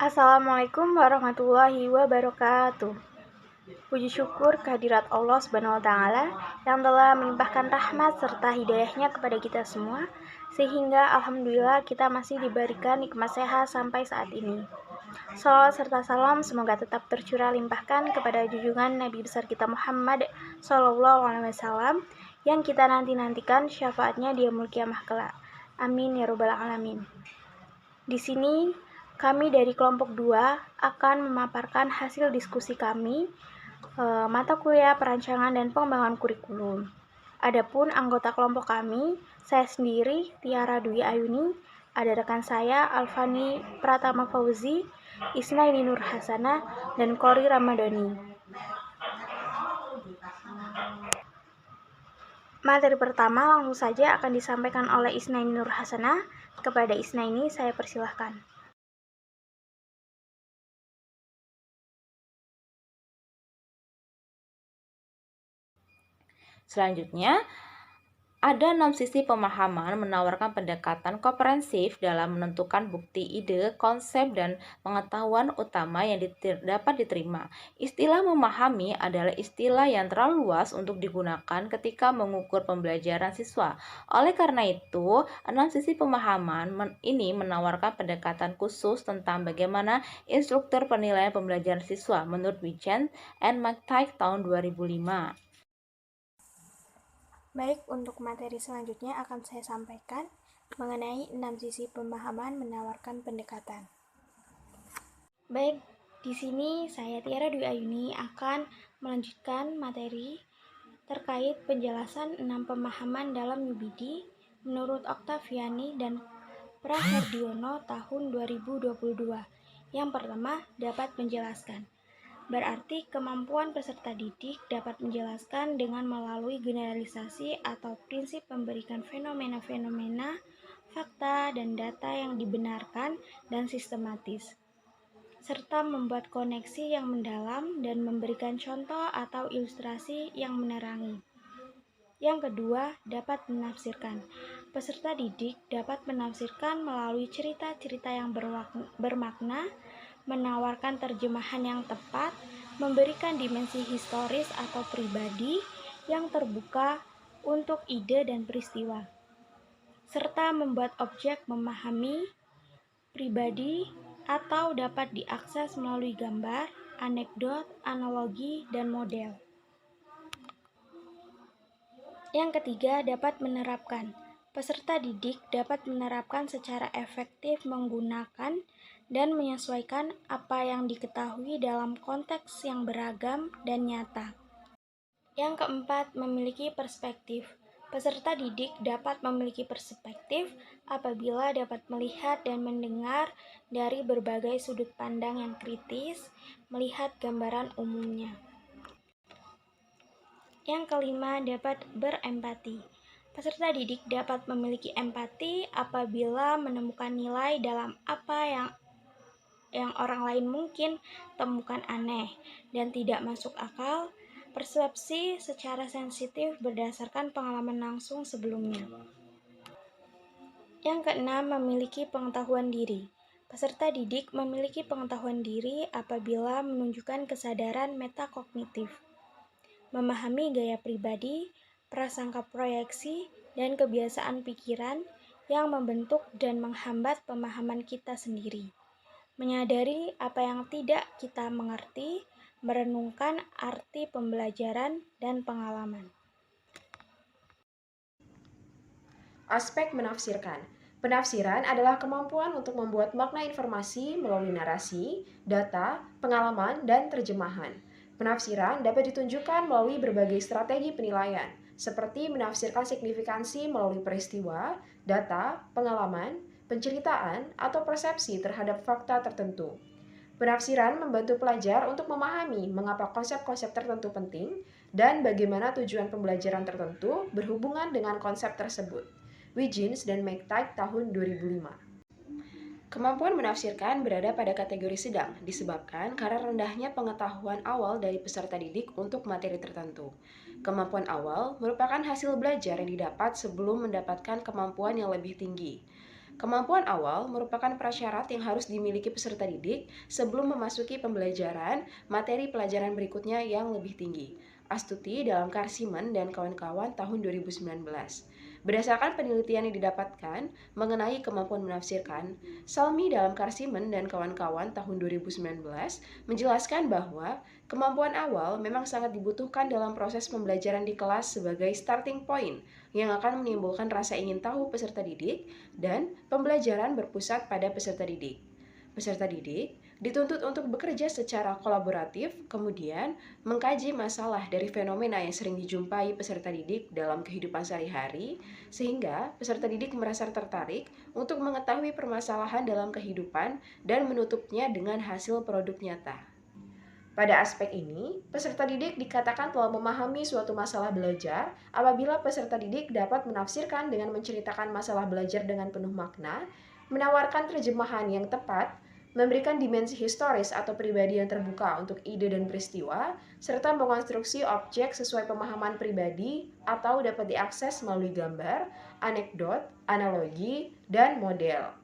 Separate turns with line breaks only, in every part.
Assalamualaikum warahmatullahi wabarakatuh. Puji syukur kehadirat Allah Subhanahu wa taala yang telah melimpahkan rahmat serta hidayahnya kepada kita semua sehingga alhamdulillah kita masih diberikan nikmat sehat sampai saat ini. Salawat serta salam semoga tetap tercurah limpahkan kepada junjungan Nabi besar kita Muhammad SAW yang kita nantikan syafaatnya di yaumul kiamah kelak. Amin ya robbal alamin. Di sini kami dari kelompok 2 akan memaparkan hasil diskusi kami mata kuliah perancangan dan pengembangan kurikulum. Adapun anggota kelompok kami, saya sendiri Tiara Dwi Ayuni, ada rekan saya Alfani Pratama Fauzi, Isnaini Nur Hasana, dan Kori Ramadhani. Materi pertama langsung saja akan disampaikan oleh Isnaini Nur Hasana. Kepada Isnaini saya persilahkan.
Selanjutnya, ada 6 sisi pemahaman menawarkan pendekatan komprehensif dalam menentukan bukti ide, konsep, dan pengetahuan utama yang dapat diterima. Istilah memahami adalah istilah yang terlalu luas untuk digunakan ketika mengukur pembelajaran siswa. Oleh karena itu, 6 sisi pemahaman ini menawarkan pendekatan khusus tentang bagaimana instruktur penilaian pembelajaran siswa menurut Wichens and McTighe tahun 2005.
Baik, untuk materi selanjutnya akan saya sampaikan mengenai 6 sisi pemahaman menawarkan pendekatan. Baik, di sini saya Tiara Dwi Ayuni akan melanjutkan materi terkait penjelasan 6 pemahaman dalam UBD menurut Oktaviani dan Praherdiono tahun 2022. Yang pertama, dapat menjelaskan. Berarti kemampuan peserta didik dapat menjelaskan dengan melalui generalisasi atau prinsip memberikan fenomena-fenomena, fakta, dan data yang dibenarkan dan sistematis, serta membuat koneksi yang mendalam dan memberikan contoh atau ilustrasi yang menerangi. Yang kedua, dapat menafsirkan. Peserta didik dapat menafsirkan melalui cerita-cerita yang bermakna, menawarkan terjemahan yang tepat, memberikan dimensi historis atau pribadi yang terbuka untuk ide dan peristiwa, serta membuat objek memahami pribadi atau dapat diakses melalui gambar, anekdot, analogi, dan model. Yang ketiga, dapat menerapkan. Peserta didik dapat menerapkan secara efektif menggunakan dan menyesuaikan apa yang diketahui dalam konteks yang beragam dan nyata. Yang keempat, memiliki perspektif. Peserta didik dapat memiliki perspektif apabila dapat melihat dan mendengar dari berbagai sudut pandang yang kritis, melihat gambaran umumnya. Yang kelima, dapat berempati. Peserta didik dapat memiliki empati apabila menemukan nilai dalam apa yang orang lain mungkin temukan aneh dan tidak masuk akal, persepsi secara sensitif berdasarkan pengalaman langsung sebelumnya. Yang keenam, memiliki pengetahuan diri. Peserta didik memiliki pengetahuan diri apabila menunjukkan kesadaran metakognitif, memahami gaya pribadi, prasangka proyeksi, dan kebiasaan pikiran yang membentuk dan menghambat pemahaman kita sendiri, menyadari apa yang tidak kita mengerti, merenungkan arti pembelajaran dan pengalaman.
Aspek menafsirkan. Penafsiran adalah kemampuan untuk membuat makna informasi melalui narasi, data, pengalaman, dan terjemahan. Penafsiran dapat ditunjukkan melalui berbagai strategi penilaian, seperti menafsirkan signifikansi melalui peristiwa, data, pengalaman, penceritaan, atau persepsi terhadap fakta tertentu. Penafsiran membantu pelajar untuk memahami mengapa konsep-konsep tertentu penting dan bagaimana tujuan pembelajaran tertentu berhubungan dengan konsep tersebut. Wichens dan McTighe tahun 2005. Kemampuan menafsirkan berada pada kategori sedang disebabkan karena rendahnya pengetahuan awal dari peserta didik untuk materi tertentu. Kemampuan awal merupakan hasil belajar yang didapat sebelum mendapatkan kemampuan yang lebih tinggi. Kemampuan awal merupakan prasyarat yang harus dimiliki peserta didik sebelum memasuki pembelajaran materi pelajaran berikutnya yang lebih tinggi. Astuti dalam Karsiman dan kawan-kawan tahun 2019. Berdasarkan penelitian yang didapatkan mengenai kemampuan menafsirkan, Salmi dalam Karsiman dan kawan-kawan tahun 2019 menjelaskan bahwa kemampuan awal memang sangat dibutuhkan dalam proses pembelajaran di kelas sebagai starting point yang akan menimbulkan rasa ingin tahu peserta didik dan pembelajaran berpusat pada peserta didik. Peserta didik dituntut untuk bekerja secara kolaboratif, kemudian mengkaji masalah dari fenomena yang sering dijumpai peserta didik dalam kehidupan sehari-hari, sehingga peserta didik merasa tertarik untuk mengetahui permasalahan dalam kehidupan dan menutupnya dengan hasil produk nyata. Pada aspek ini, peserta didik dikatakan telah memahami suatu masalah belajar apabila peserta didik dapat menafsirkan dengan menceritakan masalah belajar dengan penuh makna, menawarkan terjemahan yang tepat, memberikan dimensi historis atau pribadi yang terbuka untuk ide dan peristiwa, serta mengonstruksi objek sesuai pemahaman pribadi atau dapat diakses melalui gambar, anekdot, analogi, dan model.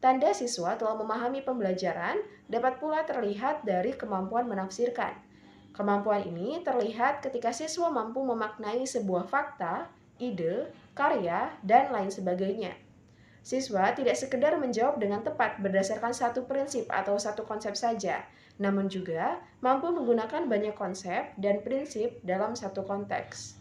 Tanda siswa telah memahami pembelajaran dapat pula terlihat dari kemampuan menafsirkan. Kemampuan ini terlihat ketika siswa mampu memaknai sebuah fakta, ide, karya, dan lain sebagainya. Siswa tidak sekedar menjawab dengan tepat berdasarkan satu prinsip atau satu konsep saja, namun juga mampu menggunakan banyak konsep dan prinsip dalam satu konteks.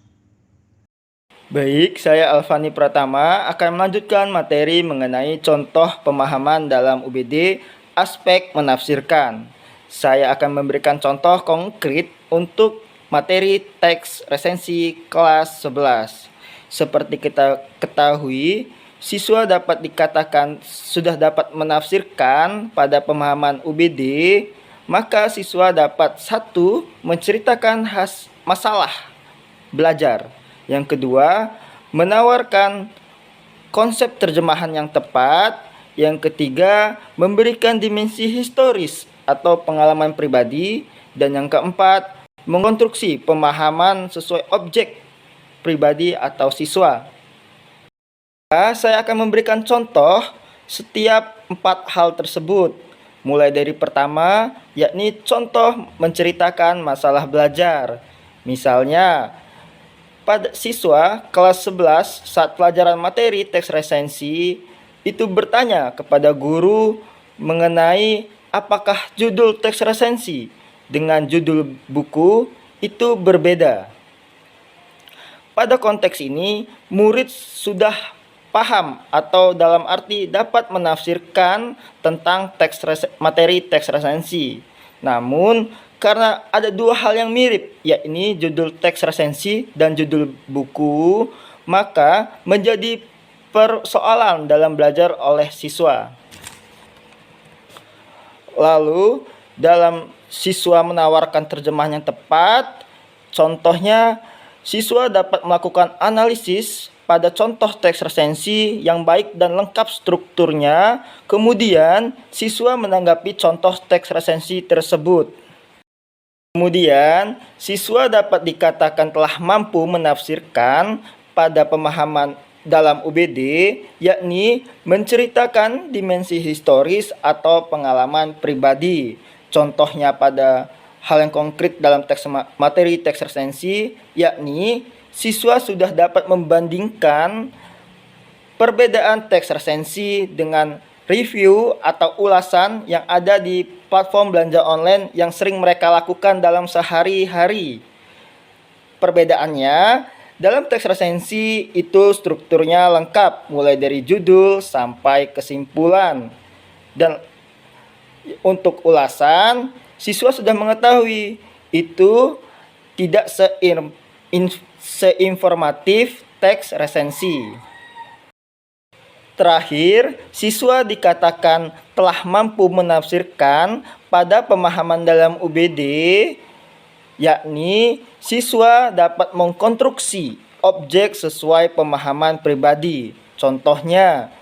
Baik, saya Alfani Pratama akan melanjutkan materi mengenai contoh pemahaman dalam UBD aspek menafsirkan. Saya akan memberikan contoh konkret untuk materi teks resensi kelas 11. Seperti kita ketahui, siswa dapat dikatakan sudah dapat menafsirkan pada pemahaman UBD, maka siswa dapat satu menceritakan masalah belajar. Yang kedua, menawarkan konsep terjemahan yang tepat. Yang ketiga, memberikan dimensi historis atau pengalaman pribadi. Dan yang keempat, mengonstruksi pemahaman sesuai objek pribadi atau siswa. Saya akan memberikan contoh setiap 4 hal tersebut. Mulai dari pertama, yakni contoh menceritakan masalah belajar. Misalnya, pada siswa kelas 11 saat pelajaran materi teks resensi itu bertanya kepada guru mengenai apakah judul teks resensi dengan judul buku itu berbeda. Pada konteks ini, murid sudah paham atau dalam arti dapat menafsirkan tentang materi teks resensi. Namun, karena ada 2 hal yang mirip, yakni judul teks resensi dan judul buku, maka menjadi persoalan dalam belajar oleh siswa. Lalu, dalam siswa menawarkan terjemahan yang tepat, contohnya siswa dapat melakukan analisis pada contoh teks resensi yang baik dan lengkap strukturnya, kemudian siswa menanggapi contoh teks resensi tersebut. Kemudian, siswa dapat dikatakan telah mampu menafsirkan pada pemahaman dalam UBD, yakni menceritakan dimensi historis atau pengalaman pribadi. Contohnya pada hal yang konkret dalam materi teks resensi, yakni siswa sudah dapat membandingkan perbedaan teks resensi dengan review atau ulasan yang ada di platform belanja online yang sering mereka lakukan dalam sehari-hari. Perbedaannya, dalam teks resensi itu strukturnya lengkap, mulai dari judul sampai kesimpulan. Dan untuk ulasan, siswa sudah mengetahui itu tidak seinformatif teks resensi. Terakhir, siswa dikatakan telah mampu menafsirkan pada pemahaman dalam UBD, yakni siswa dapat mengkonstruksi objek sesuai pemahaman pribadi. Contohnya,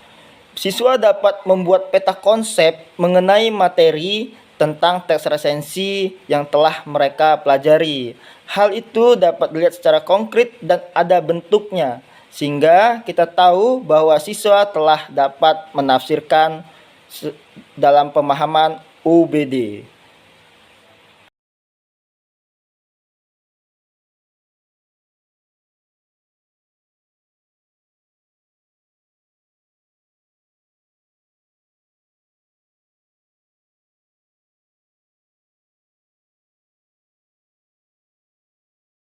siswa dapat membuat peta konsep mengenai materi tentang teks resensi yang telah mereka pelajari. Hal itu dapat dilihat secara konkret dan ada bentuknya. sehingga kita tahu bahwa siswa telah dapat menafsirkan dalam pemahaman UBD.